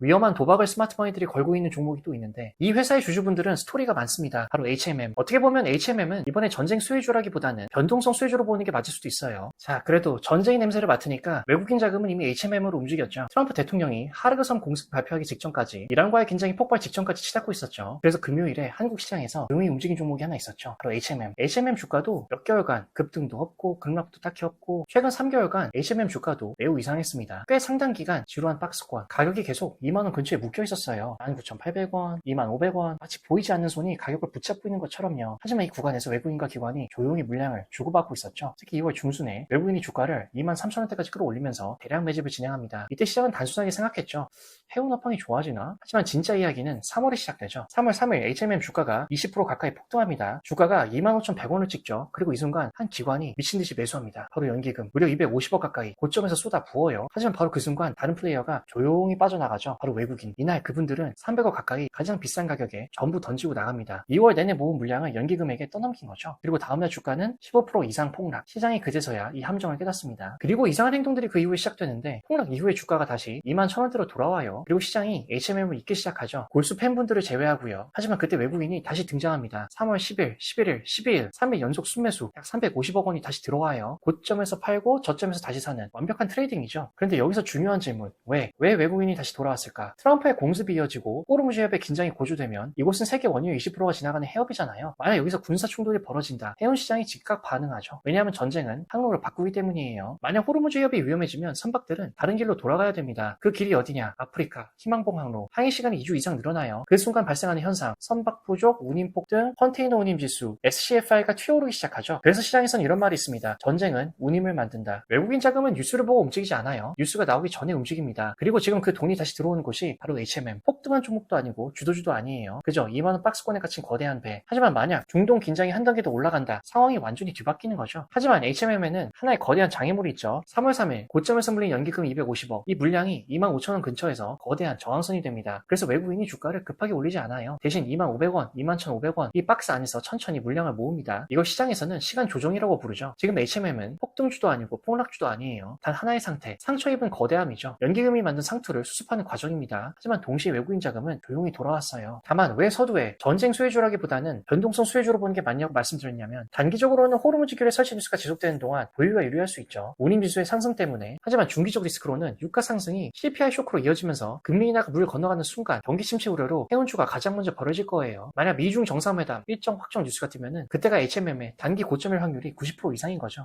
위험한 도박을 스마트머니들이 걸고 있는 종목이 또 있는데 이 회사의 주주분들은 스토리가 많습니다. 바로 HMM. 어떻게 보면 HMM은 이번에 전쟁 수혜주라기보다는 변동성 수혜주로 보는 게 맞을 수도 있어요. 자, 그래도 전쟁의 냄새를 맡으니까 외국인 자금은 이미 HMM으로 움직였죠. 트럼프 대통령이 하르그섬 공습 발표하기 직전까지 이란과의 긴장이 폭발 직전까지 치닫고 있었죠. 그래서 금요일에 한국 시장에서 조용히 움직인 종목이 하나 있었죠. 바로 HMM. HMM 주가도 몇 개월간 급등도 없고 급락도 딱히 없고 최근 3개월간 HMM 주가도 매우 이상했습니다. 꽤 상당 기간 지루한 박스권, 가격이 계속 2만원 근처에 묶여 있었어요. 19,800원, 2,500원, 마치 보이지 않는 손이 가격을 붙잡고 있는 것처럼요. 하지만 이 구간에서 외국인과 기관이 조용히 물량을 주고받고 있었죠. 특히 2월 중순에 외국인이 주가를 23,000원대까지 끌어올리면서 대량 매집을 진행합니다. 이때 시장은 단순하게 생각했죠. 해운 업황이 좋아지나? 하지만 진짜 이야기는 3월에 시작되죠. 3월 3일 HMM 주가가 20% 가까이 폭등합니다. 주가가 25,100원을 찍죠. 그리고 이 순간 한 기관이 미친듯이 매수합니다. 바로 연기금 무려 250억 가까이 고점에서 쏟아 부어요. 하지만 바로 그 순간 다른 플레이어가 조용히 빠져나가죠. 바로 외국인. 이날 그분들은 300억 가까이 가장 비싼 가격에 전부 던지고 나갑니다. 2월 내내 모은 물량을 연기금에게 떠넘긴 거죠. 그리고 다음날 주가는 15% 이상 폭락. 시장이 그제서야 이 함정을 깨닫습니다. 그리고 이상한 행동들이 그 이후에 시작되는데 폭락 이후에 주가가 다시 21,000원대로 돌아와요. 그리고 시장이 HMM을 잊기 시작하죠. 골수 팬분들을 제외하고요. 하지만 그때 외국인이 다시 등장합니다. 3월 10일, 11일, 12일 3일 연속 순매수 약 350억 원이 다시 들어와요. 고점에서 팔고 저점에서 다시 사는 완벽한 트레이딩이죠. 그런데 여기서 중요한 질문. 왜 외국인이 다시 돌아왔을까? 트럼프의 공습이 이어지고 호르무즈 해협의 긴장이 고조되면 이곳은 세계 원유 20%가 지나가는 해협이잖아요. 만약 여기서 군사 충돌이 벌어진다. 해운 시장이 즉각 반응하죠. 왜냐하면 전쟁은 항로를 바꾸기 때문이에요. 만약 호르무즈 해협이 위험해지면 선박들은 다른 길로 돌아가야 됩니다. 그 길이 어디냐? 아프리카, 희망봉 항로. 항해 시간이 2주 이상 늘어나요. 그 순간 발생하는 현상, 선박 부족, 운임 폭등, 컨테이너 운임 지수, SCFI가 튀어오르기 시작하죠. 그래서 시장에선 이런 말이 있습니다. 전쟁은 운임을 만든다. 외국인 자금은 뉴스를 보고 움직이지 않아요. 뉴스가 나오기 전에 움직입니다. 그리고 지금 그 돈이 다시 들어오는 곳이 바로 HMM. 폭등한 종목도 아니고 주도주도 아니에요. 그죠? 2만원 박스권에 갇힌 거대한 배. 하지만 만약 중동 긴장이 한 단계 더 올라간다. 상황이 완전히 뒤바뀌는 거죠. 하지만 HMM에는 하나의 거대한 장애물이 있죠. 3월 3일 고점에서 물린 연기금 250억. 이 물량이 25,000원 근처에서 거대한 저항선이 됩니다. 그래서 외국인이 주가를 급하게 올리지 않아요. 대신 25,500원, 21,500원 이 박스 안에서 천천히 물량을 모읍니다. 이걸 시장에서는 시간 조정이라고 부르죠. 지금 HMM은 폭등주도 아니고 폭락주도 아니에요. 단 하나의 상태, 상처 입은 거대함이죠. 연기금이 만든 상투를 수습하는 과정입니다. 하지만 동시에 외국인 자금은 조용히 돌아왔어요. 다만 왜 서두에 전쟁 수혜주라기보다는 변동성 수혜주로 보는 게 맞냐고 말씀드렸냐면 단기적으로는 호르무즈 길의 설치 뉴스가 지속되는 동안 보유가 유리할 수 있죠. 운임지수의 상승 때문에. 하지만 중기적 리스크로는 유가 상승이 CPI 쇼크로 이어지면서 금리 인하가 물 건너가는 순간 경기 침체 우려로 해운주가 가장 먼저 벌어질 거예요. 만약 미중 정상회담 일정 확정 뉴스가 뜨면은 그때가 HMM의 단기 고점일 확률이 90% 이상인 거죠.